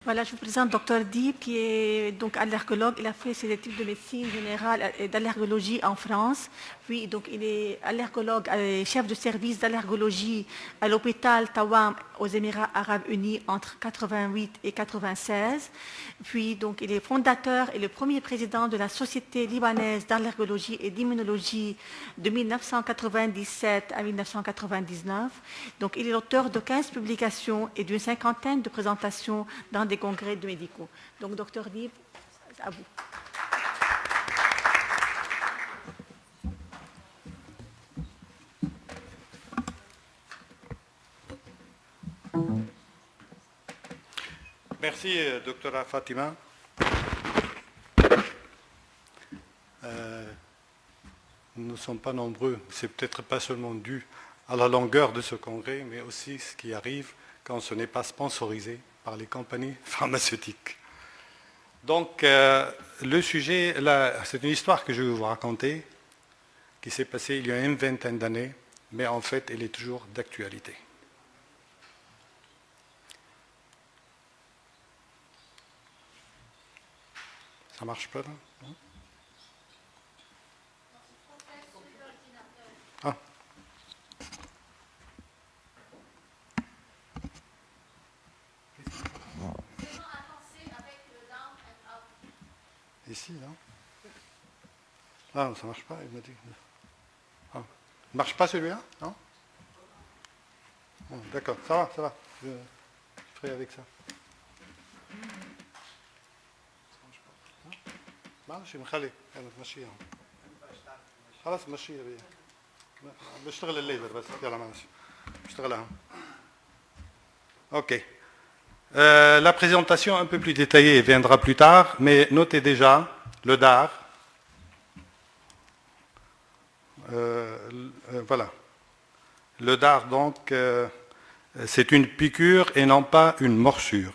Voilà, je vous présente Dr Deep, qui est donc allergologue. Il a fait ses études de médecine générale et d'allergologie en France. Puis, donc, il est allergologue et chef de service d'allergologie à l'hôpital Tawam aux Émirats Arabes Unis entre 88 et 96. Puis, donc, il est fondateur et le premier président de la Société libanaise d'allergologie et d'immunologie de 1997 à 1999. Donc, il est l'auteur de 15 publications et d'une cinquantaine de présentations dans des congrès de médicaux. Donc, docteur Deep, à vous. Merci, doctora Fatima. Nous ne sommes pas nombreux. C'est peut-être pas seulement dû à la longueur de ce congrès, mais aussi ce qui arrive quand ce n'est pas sponsorisé par les compagnies pharmaceutiques. Donc, le sujet, c'est une histoire que je vais vous raconter, qui s'est passée il y a une vingtaine d'années, mais en fait, elle est toujours d'actualité. Ça ne marche pas, là? Non? Ah. Ici, non? Ah, ça ne marche pas, il m'a dit. Ah. Ne marche pas celui-là? Non? Bon, d'accord, ça va. Je ferai avec ça. ماشي مخلي انا تمشيها خلاص مشيها بيه بشتغل الليزر بس يلا ماشي بشتغلها. Ok. La présentation un peu plus détaillée viendra plus tard, mais notez déjà le DAR. Voilà. Le DAR, donc, c'est une piqûre et non pas une morsure,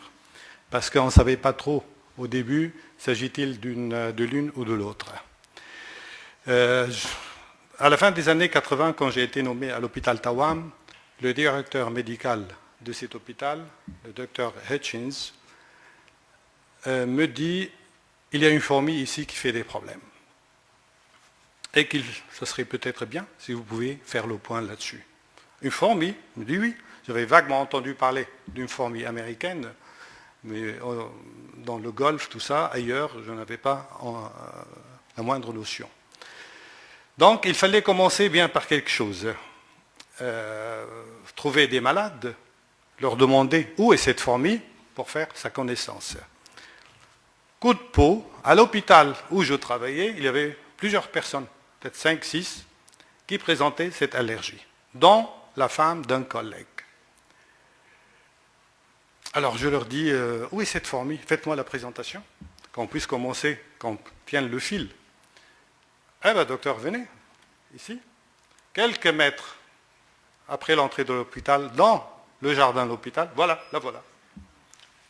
parce qu'on ne savait pas trop au début, s'agit-il de l'une ou de l'autre. À la fin des années 80, quand j'ai été nommé à l'hôpital Tawam, le directeur médical de cet hôpital, le docteur Hitchens, me dit « il y a une fourmi ici qui fait des problèmes. Et que ce serait peut-être bien si vous pouvez faire le point là-dessus. » Une fourmi? Il me dit « oui, j'avais vaguement entendu parler d'une fourmi américaine, mais dans le Golfe, tout ça, ailleurs, je n'avais pas la moindre notion. » Donc, il fallait commencer bien par quelque chose. Trouver des malades, leur demander où est cette fourmi pour faire sa connaissance. Coup de peau, à l'hôpital où je travaillais, il y avait plusieurs personnes, peut-être 5, 6, qui présentaient cette allergie, dont la femme d'un collègue. Alors je leur dis, où est cette fourmi? Faites-moi la présentation, qu'on puisse commencer, qu'on tienne le fil. Eh bien, docteur, venez, ici. Quelques mètres après l'entrée de l'hôpital, dans le jardin de l'hôpital, voilà, la voilà.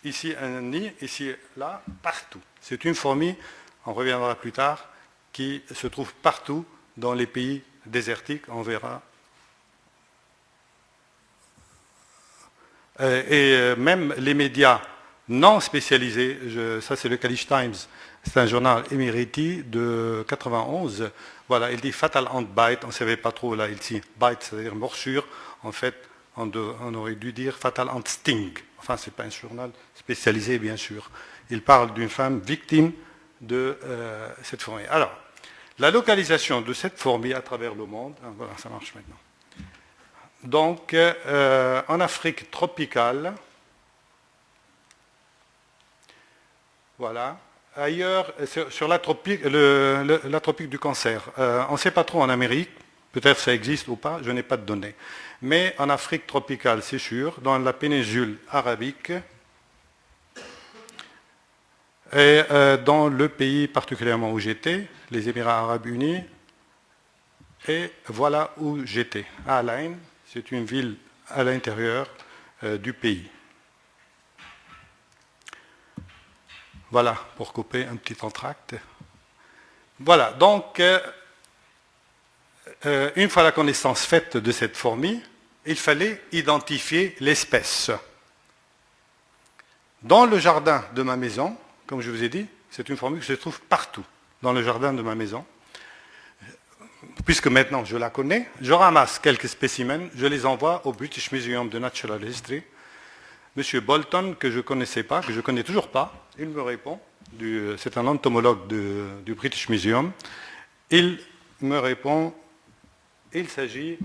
Ici, un nid, ici, là, partout. C'est une fourmi, on reviendra plus tard, qui se trouve partout dans les pays désertiques, on verra. Et même les médias non spécialisés, ça c'est le Khaleej Times, c'est un journal émirati de 91, voilà, il dit fatal ant bite, on ne savait pas trop là, il dit bite, c'est-à-dire morsure, en fait, on aurait dû dire fatal ant sting, enfin c'est pas un journal spécialisé bien sûr, il parle d'une femme victime de cette fourmi. Alors, la localisation de cette fourmi à travers le monde, voilà, ça marche maintenant. Donc, en Afrique tropicale, voilà, ailleurs, sur la tropique du cancer, on ne sait pas trop en Amérique, peut-être ça existe ou pas, je n'ai pas de données, mais en Afrique tropicale, c'est sûr, dans la péninsule arabique, et dans le pays particulièrement où j'étais, les Émirats Arabes Unis, et voilà où j'étais, à Al-Ain. C'est une ville à l'intérieur du pays. Voilà, pour couper un petit entracte. Voilà, donc, une fois la connaissance faite de cette fourmi, il fallait identifier l'espèce. Dans le jardin de ma maison, comme je vous ai dit, c'est une fourmi que je trouve partout, dans le jardin de ma maison. Puisque maintenant je la connais, je ramasse quelques spécimens, je les envoie au British Museum of Natural History. Monsieur Bolton, que je ne connaissais pas, que je ne connais toujours pas, il me répond, c'est un entomologue du British Museum, il me répond, il s'agit,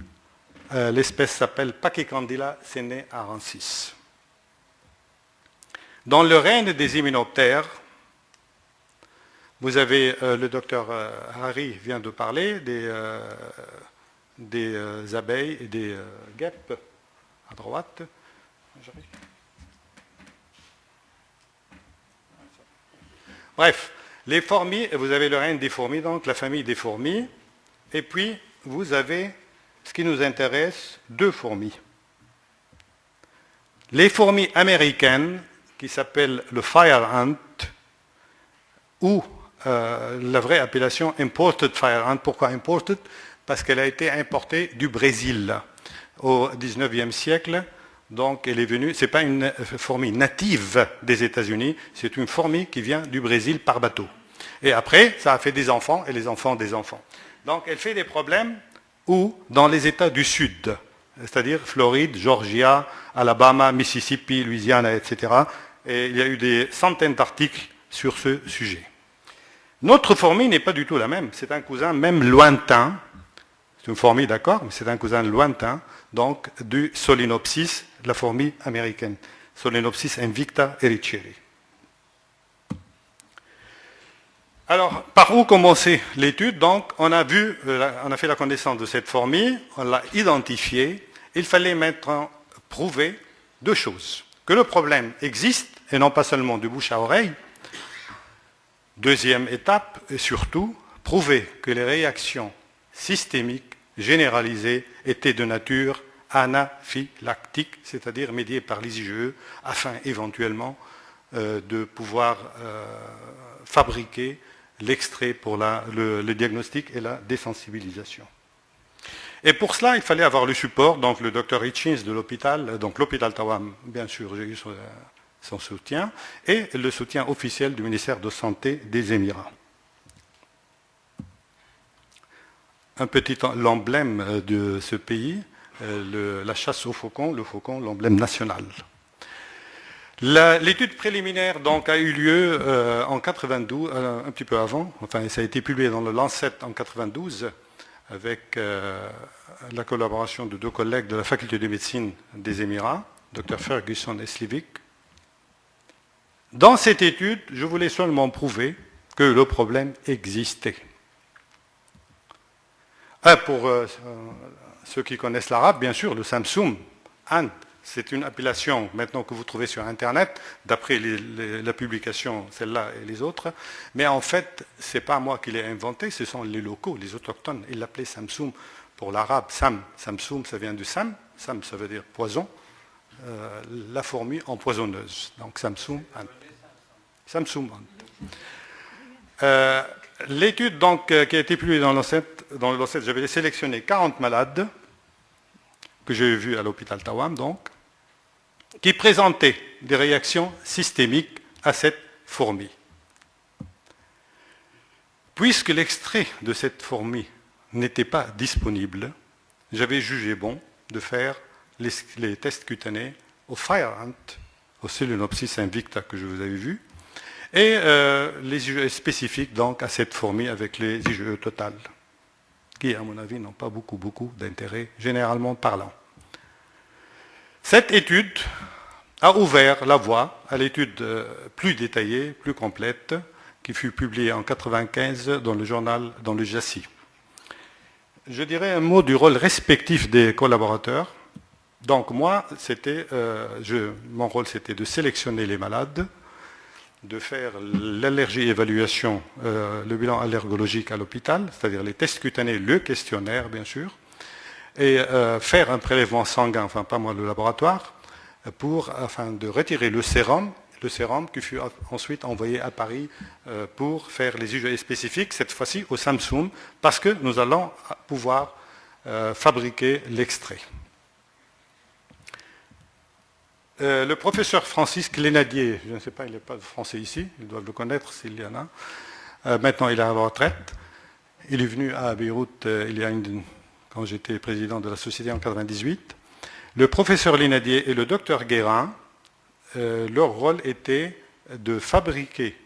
l'espèce s'appelle Pachycandila sene-arensis. Dans le règne des hyménoptères, vous avez, le docteur Harry vient de parler des abeilles et des guêpes à droite. Bref, les fourmis, vous avez le règne des fourmis, donc la famille des fourmis, et puis vous avez, ce qui nous intéresse, deux fourmis. Les fourmis américaines, qui s'appellent le fire ant, ou la vraie appellation imported fire ant. Pourquoi imported? Parce qu'elle a été importée du Brésil au XIXe siècle. Donc elle est venue, ce n'est pas une fourmi native des États-Unis, c'est une fourmi qui vient du Brésil par bateau. Et après, ça a fait des enfants et les enfants des enfants. Donc elle fait des problèmes où? Dans les États du Sud, c'est-à-dire Floride, Georgia, Alabama, Mississippi, Louisiana, etc. Et il y a eu des centaines d'articles sur ce sujet. Notre fourmi n'est pas du tout la même, c'est un cousin même lointain, c'est une fourmi d'accord, mais c'est un cousin lointain, donc du Solenopsis, de la fourmi américaine, Solenopsis invicta ericheri. Alors, par où commencer l'étude? Donc, on a fait la connaissance de cette fourmi, on l'a identifiée, il fallait maintenant prouver deux choses, que le problème existe, et non pas seulement du bouche à oreille. Deuxième étape, et surtout, prouver que les réactions systémiques généralisées étaient de nature anaphylactique, c'est-à-dire médiées par les IgE, afin éventuellement de pouvoir fabriquer l'extrait pour le diagnostic et la désensibilisation. Et pour cela, il fallait avoir le support, donc le docteur Hitchens de l'hôpital, donc l'hôpital Tawam, bien sûr, j'ai eu son soutien, et le soutien officiel du ministère de Santé des Émirats. Un petit l'emblème de ce pays, la chasse au faucon, le faucon, l'emblème national. L'étude préliminaire donc, a eu lieu en 92, un petit peu avant, enfin ça a été publié dans le Lancet en 92, avec la collaboration de deux collègues de la faculté de médecine des Émirats, Dr Ferguson et Slivik. Dans cette étude, je voulais seulement prouver que le problème existait. Pour ceux qui connaissent l'arabe, bien sûr, le Samsum, c'est une appellation maintenant que vous trouvez sur Internet, d'après la publication, celle-là et les autres. Mais en fait, ce n'est pas moi qui l'ai inventé, ce sont les locaux, les autochtones. Ils l'appelaient Samsum pour l'arabe. Samsum, ça vient du Sam. Sam, ça veut dire poison. La fourmi empoisonneuse. Donc Samsum ant. Samsum ant. L'étude donc, qui a été publiée dans le Lancet, j'avais sélectionné 40 malades que j'ai vus à l'hôpital Tawam, donc, qui présentaient des réactions systémiques à cette fourmi. Puisque l'extrait de cette fourmi n'était pas disponible, j'avais jugé bon de faire les tests cutanés au fire ant, au Solenopsis invicta que je vous avais vu, et les IgE spécifiques donc à cette fourmi avec les IgE totales, qui à mon avis n'ont pas beaucoup d'intérêt généralement parlant. Cette étude a ouvert la voie à l'étude plus détaillée, plus complète, qui fut publiée en 1995 dans le journal, dans le JACI. Je dirais un mot du rôle respectif des collaborateurs. Donc moi, mon rôle c'était de sélectionner les malades, de faire l'allergie-évaluation, le bilan allergologique à l'hôpital, c'est-à-dire les tests cutanés, le questionnaire bien sûr, et faire un prélèvement sanguin, enfin pas moi le laboratoire, afin de retirer le sérum qui fut ensuite envoyé à Paris pour faire les IgE spécifiques, cette fois-ci au Samsum, parce que nous allons pouvoir fabriquer l'extrait. Le professeur Francis Clénadier, je ne sais pas, il n'est pas français ici, ils doivent le connaître s'il y en a. Maintenant, il est à la retraite. Il est venu à Beyrouth quand j'étais président de la société en 1998. Le professeur Clénadier et le docteur Guérin, leur rôle était de fabriquer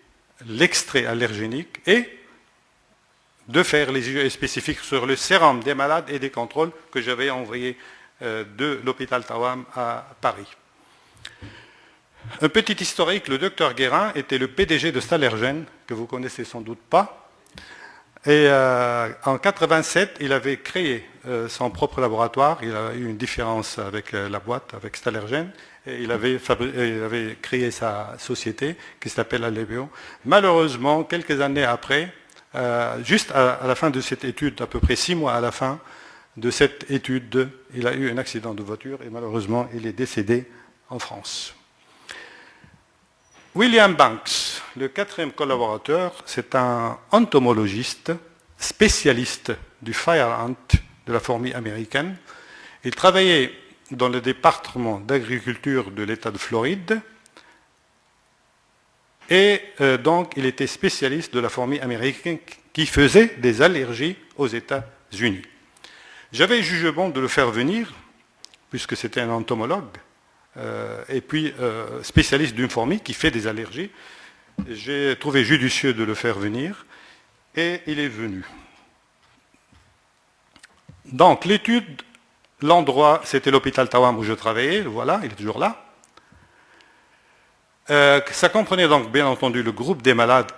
l'extrait allergénique et de faire les études spécifiques sur le sérum des malades et des contrôles que j'avais envoyés de l'hôpital Tawam à Paris. Un petit historique, le docteur Guérin était le PDG de Stalergen, que vous connaissez sans doute pas. Et en 1987, il avait créé son propre laboratoire. Il a eu une différence avec la boîte, avec Stalergen. Et il avait créé sa société qui s'appelle Alebio. Malheureusement, quelques années après, juste à la fin de cette étude, à peu près 6 mois à la fin de cette étude, il a eu un accident de voiture et malheureusement, il est décédé en France. William Banks, le 4e collaborateur, c'est un entomologiste, spécialiste du fire ant, de la fourmi américaine. Il travaillait dans le département d'agriculture de l'État de Floride et donc il était spécialiste de la fourmi américaine qui faisait des allergies aux États-Unis. J'avais jugé bon de le faire venir, puisque c'était un entomologue, et puis spécialiste d'une fourmi qui fait des allergies. J'ai trouvé judicieux de le faire venir, et il est venu. Donc l'étude, l'endroit, c'était l'hôpital Tawam où je travaillais, voilà, il est toujours là. Ça comprenait donc bien entendu le groupe des malades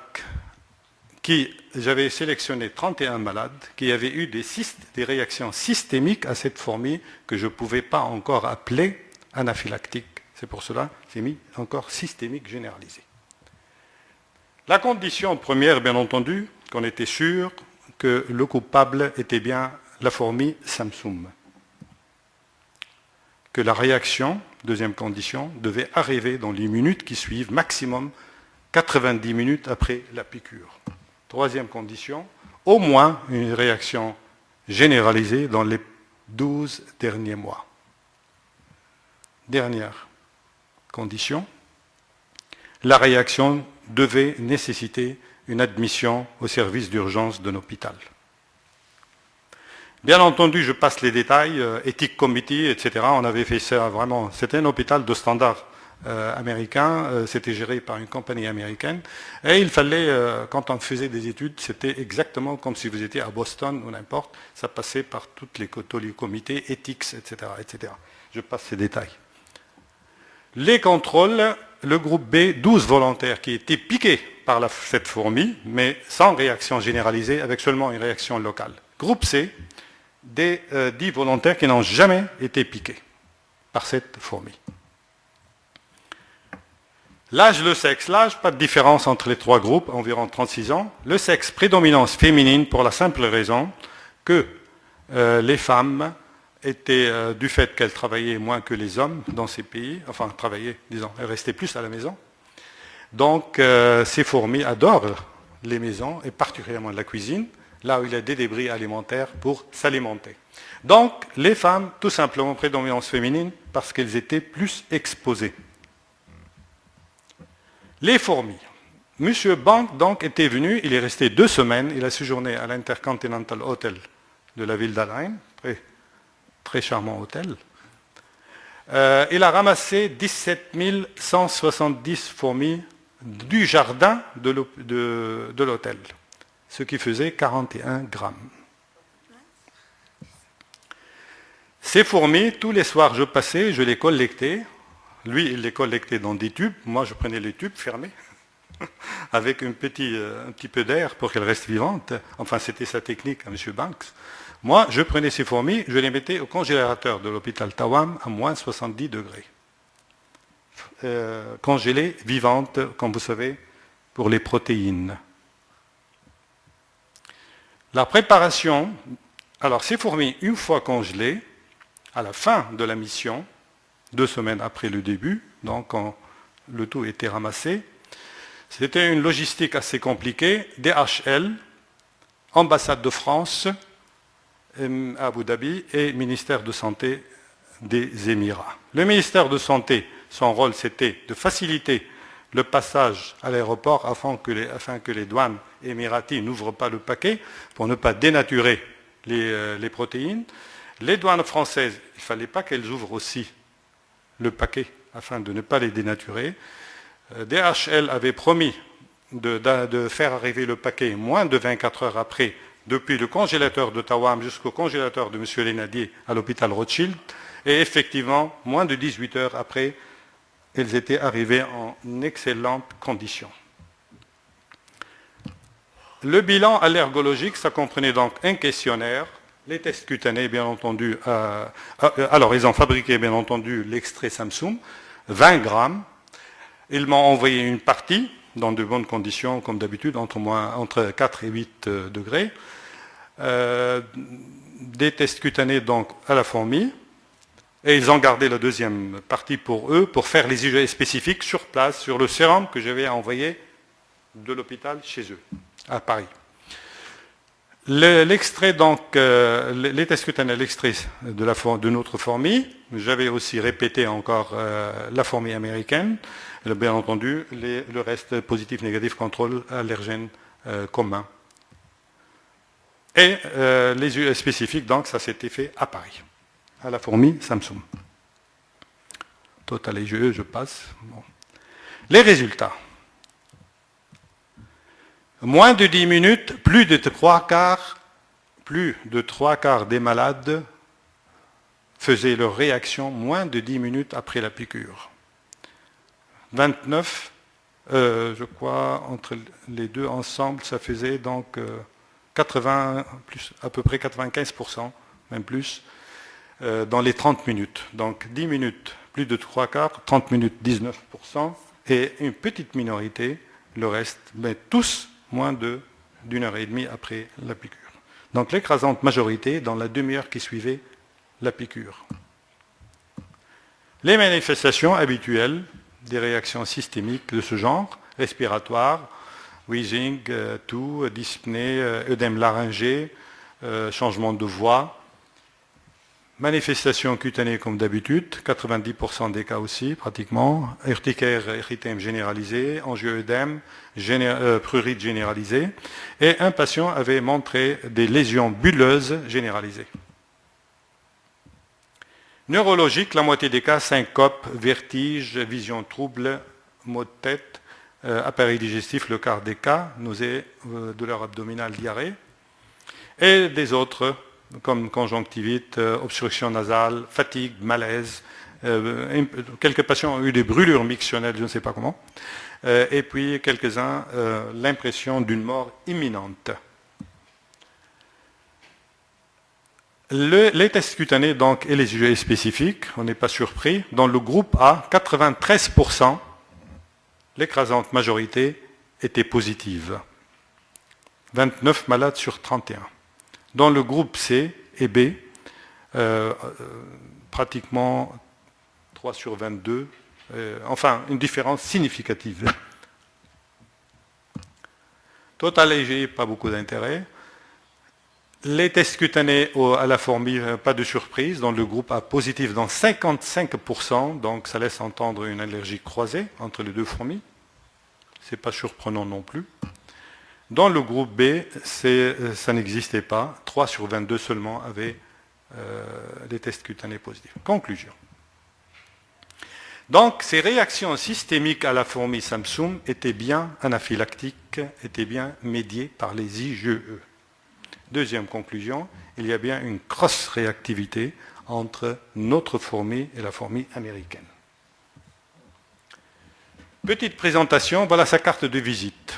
j'avais sélectionné 31 malades qui avaient eu des réactions systémiques à cette fourmi que je ne pouvais pas encore appeler anaphylactique. C'est pour cela que j'ai mis encore systémique généralisé. La condition première, bien entendu, qu'on était sûr que le coupable était bien la fourmi Samsum. Que la réaction, deuxième condition, devait arriver dans les minutes qui suivent, maximum 90 minutes après la piqûre. Troisième condition, au moins une réaction généralisée dans les 12 derniers mois. Dernière condition, la réaction devait nécessiter une admission au service d'urgence d'un hôpital. Bien entendu, je passe les détails, éthique committee, etc. On avait fait ça vraiment, c'était un hôpital de standard américain, c'était géré par une compagnie américaine, et il fallait, quand on faisait des études, c'était exactement comme si vous étiez à Boston ou n'importe, ça passait par tous les comités, ethics, etc., etc. Je passe ces détails. Les contrôles, le groupe B, 12 volontaires qui étaient piqués par cette fourmi, mais sans réaction généralisée, avec seulement une réaction locale. Groupe C, des 10 volontaires qui n'ont jamais été piqués par cette fourmi. L'âge, le sexe. L'âge, pas de différence entre les trois groupes, environ 36 ans. Le sexe, prédominance féminine pour la simple raison que les femmes étaient, du fait qu'elles travaillaient moins que les hommes dans ces pays, enfin travaillaient, disons, elles restaient plus à la maison. Donc ces fourmis adorent les maisons et particulièrement la cuisine, là où il y a des débris alimentaires pour s'alimenter. Donc les femmes, tout simplement, prédominance féminine parce qu'elles étaient plus exposées. Les fourmis. Monsieur Bank, donc, était venu, il est resté 2 semaines, il a séjourné à l'Intercontinental Hotel de la ville d'Al-Ain, très charmant hôtel. Il a ramassé 17 170 fourmis du jardin de l'hôtel, ce qui faisait 41 grammes. Ces fourmis, tous les soirs je passais, je les collectais. Lui, il les collectait dans des tubes. Moi, je prenais les tubes fermés avec un petit peu d'air pour qu'elles restent vivantes. Enfin, c'était sa technique à M. Banks. Moi, je prenais ces fourmis, je les mettais au congélateur de l'hôpital Tawam à moins 70 degrés. Congelées, vivantes, comme vous savez, pour les protéines. La préparation. Alors, ces fourmis, une fois congelées, à la fin de la mission, 2 semaines après le début, donc quand le tout était ramassé. C'était une logistique assez compliquée. DHL, ambassade de France à Abu Dhabi et ministère de Santé des Émirats. Le ministère de Santé son rôle c'était de faciliter le passage à l'aéroport afin que les douanes émiraties n'ouvrent pas le paquet pour ne pas dénaturer les protéines. Les douanes françaises, il ne fallait pas qu'elles ouvrent aussi le paquet afin de ne pas les dénaturer. DHL avait promis de faire arriver le paquet moins de 24 heures après, depuis le congélateur de Tawam jusqu'au congélateur de M. Lénadier à l'hôpital Rothschild. Et effectivement, moins de 18 heures après, elles étaient arrivées en excellentes conditions. Le bilan allergologique, ça comprenait donc un questionnaire, les tests cutanés, bien entendu. Alors, ils ont fabriqué, bien entendu, l'extrait Samsung, 20 grammes. Ils m'ont envoyé une partie, dans de bonnes conditions, comme d'habitude, entre 4 et 8 degrés. Des tests cutanés, donc, à la fourmi. Et ils ont gardé la deuxième partie pour eux, pour faire les IgE spécifiques sur place, sur le sérum que j'avais envoyé de l'hôpital chez eux, à Paris. L'extrait, donc, les tests cutanés, l'extrait de notre fourmi, j'avais aussi répété encore la fourmi américaine, bien entendu, le reste positif, négatif, contrôle allergène commun. Et les IgE spécifiques, donc, ça s'était fait à Paris, à la fourmi Samsung. Total IgE, je passe. Bon. Les résultats. Moins de 10 minutes, plus de 3 quarts des malades faisaient leur réaction moins de 10 minutes après la piqûre. 29, je crois, entre les deux ensemble, ça faisait donc 80, plus, à peu près 95%, même plus, dans les 30 minutes. Donc 10 minutes, plus de 3 quarts, 30 minutes, 19%, et une petite minorité, le reste, mais tous moins d'une heure et demie après la piqûre. Donc l'écrasante majorité dans la demi-heure qui suivait la piqûre. Les manifestations habituelles des réactions systémiques de ce genre, respiratoires, wheezing, toux, dyspnée, œdème laryngé, changement de voix, manifestations cutanées comme d'habitude, 90% des cas aussi, pratiquement, urticaire, érythème généralisé, angio-œdème, prurite généralisée, et un patient avait montré des lésions bulleuses généralisées. Neurologique, la moitié des cas, syncope, vertige, vision trouble, maux de tête, appareil digestif, le quart des cas, nausée, douleur abdominale, diarrhée, et des autres, comme conjonctivite, obstruction nasale, fatigue, malaise. Quelques patients ont eu des brûlures mictionnelles, je ne sais pas comment. Et puis quelques-uns, l'impression d'une mort imminente. Les tests cutanés donc, et les IgE spécifiques, on n'est pas surpris. Dans le groupe A, 93%, l'écrasante majorité était positive. 29 malades sur 31. Dans le groupe C et B, pratiquement 3 sur 22, enfin une différence significative. Total IgE, pas beaucoup d'intérêt. Les tests cutanés à la fourmi, pas de surprise. Dans le groupe A positif, dans 55%, donc ça laisse entendre une allergie croisée entre les deux fourmis. Ce n'est pas surprenant non plus. Dans le groupe B, ça n'existait pas. 3 sur 22 seulement avaient des tests cutanés positifs. Conclusion. Donc, ces réactions systémiques à la fourmi Samsung étaient bien anaphylactiques, étaient bien médiées par les IgE. Deuxième conclusion, il y a bien une cross-réactivité entre notre fourmi et la fourmi américaine. Petite présentation, voilà sa carte de visite.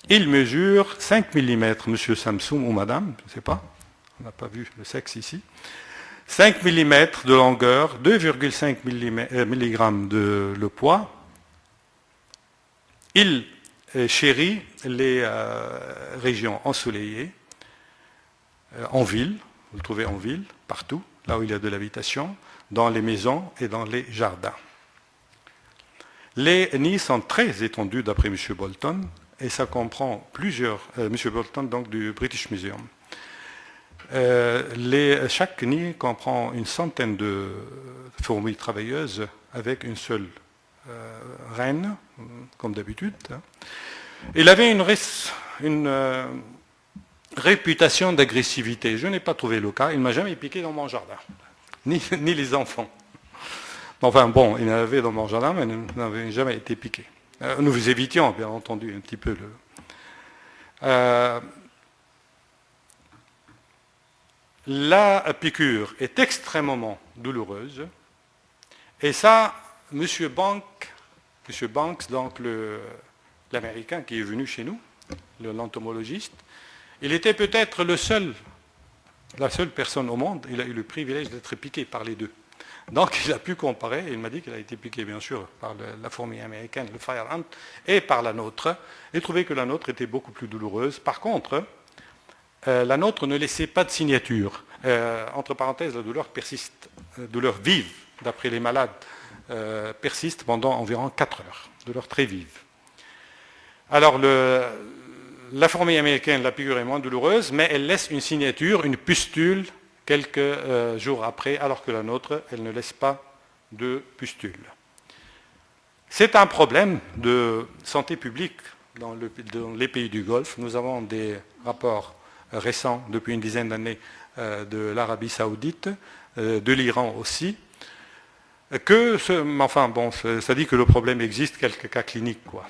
Il mesure 5 mm, monsieur Samsung ou madame, je ne sais pas, on n'a pas vu le sexe ici. 5 mm de longueur, 2,5 mg de le poids. Il chérit les régions ensoleillées, en ville, vous le trouvez en ville, partout, là où il y a de l'habitation, dans les maisons et dans les jardins. Les nids sont très étendus d'après M. Bolton, et ça comprend plusieurs, M. Bolton donc du British Museum. Chaque nid comprend une centaine de fourmis travailleuses avec une seule reine, comme d'habitude. Il avait une réputation d'agressivité. Je n'ai pas trouvé le cas. Il ne m'a jamais piqué dans mon jardin, ni les enfants. Enfin bon, il en avait dans mon jardin, mais il n'avait jamais été piqué. Nous évitions, bien entendu, un petit peu la piqûre est extrêmement douloureuse. Et ça, M. Banks, donc l'Américain qui est venu chez nous, l'entomologiste, il était peut-être la seule personne au monde, il a eu le privilège d'être piqué par les deux. Donc il a pu comparer, il m'a dit qu'il a été piqué bien sûr par la fourmi américaine, le fire ant, et par la nôtre, et trouvait que la nôtre était beaucoup plus douloureuse. Par contre, la nôtre ne laissait pas de signature. Entre parenthèses, la douleur persiste, douleur vive, d'après les malades, persiste pendant environ 4 heures, douleur très vive. Alors la fourmi américaine, la piqûre est moins douloureuse, mais elle laisse une signature, une pustule, quelques jours après, alors que la nôtre, elle ne laisse pas de pustule. C'est un problème de santé publique dans les pays du Golfe. Nous avons des rapports récents, depuis une dizaine d'années, de l'Arabie Saoudite, de l'Iran aussi, ça dit que le problème existe, quelques cas cliniques, quoi.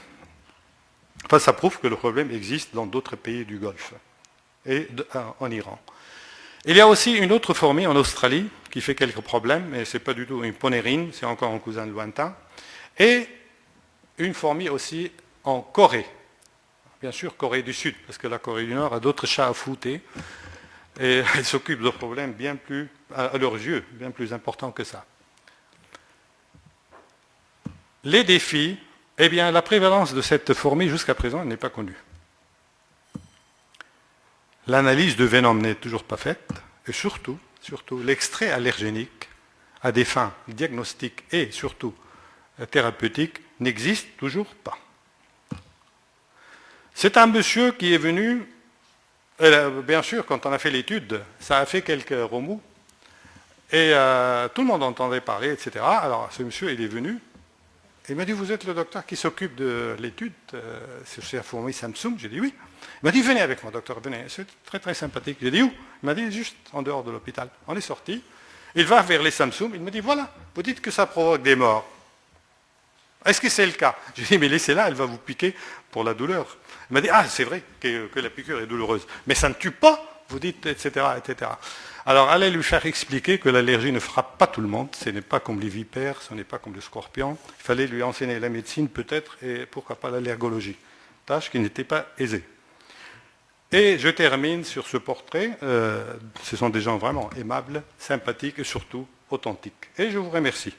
Enfin, ça prouve que le problème existe dans d'autres pays du Golfe et en Iran. Il y a aussi une autre fourmi en Australie qui fait quelques problèmes, mais ce n'est pas du tout une ponérine, c'est encore un cousin lointain. Et une fourmi aussi en Corée. Bien sûr, Corée du Sud, parce que la Corée du Nord a d'autres chats à fouetter. Et elle s'occupe de problèmes bien plus, à leurs yeux, bien plus importants que ça. Les défis, eh bien, la prévalence de cette fourmi jusqu'à présent n'est pas connue. L'analyse de venom n'est toujours pas faite, et surtout l'extrait allergénique à des fins diagnostiques et surtout thérapeutiques n'existe toujours pas. C'est un monsieur qui est venu, bien sûr, quand on a fait l'étude, ça a fait quelques remous, et tout le monde entendait parler, etc. Alors ce monsieur, il est venu, et il m'a dit, vous êtes le docteur qui s'occupe de l'étude sur la fourmi Samsung? J'ai dit oui. Il m'a dit, venez avec moi, docteur, venez. C'est très très sympathique. J'ai dit où? Il m'a dit, juste en dehors de l'hôpital. On est sorti. Il va vers les Samsung. Il me dit, voilà, vous dites que ça provoque des morts. Est-ce que c'est le cas? J'ai dit, mais laissez-la, elle va vous piquer pour la douleur. Il m'a dit, ah, c'est vrai que la piqûre est douloureuse. Mais ça ne tue pas, vous dites, etc., etc. Alors, allez lui faire expliquer que l'allergie ne frappe pas tout le monde. Ce n'est pas comme les vipères, ce n'est pas comme le scorpion. Il fallait lui enseigner la médecine, peut-être, et pourquoi pas l'allergologie. Tâche qui n'était pas aisée. Et je termine sur ce portrait. Ce sont des gens vraiment aimables, sympathiques et surtout authentiques. Et je vous remercie.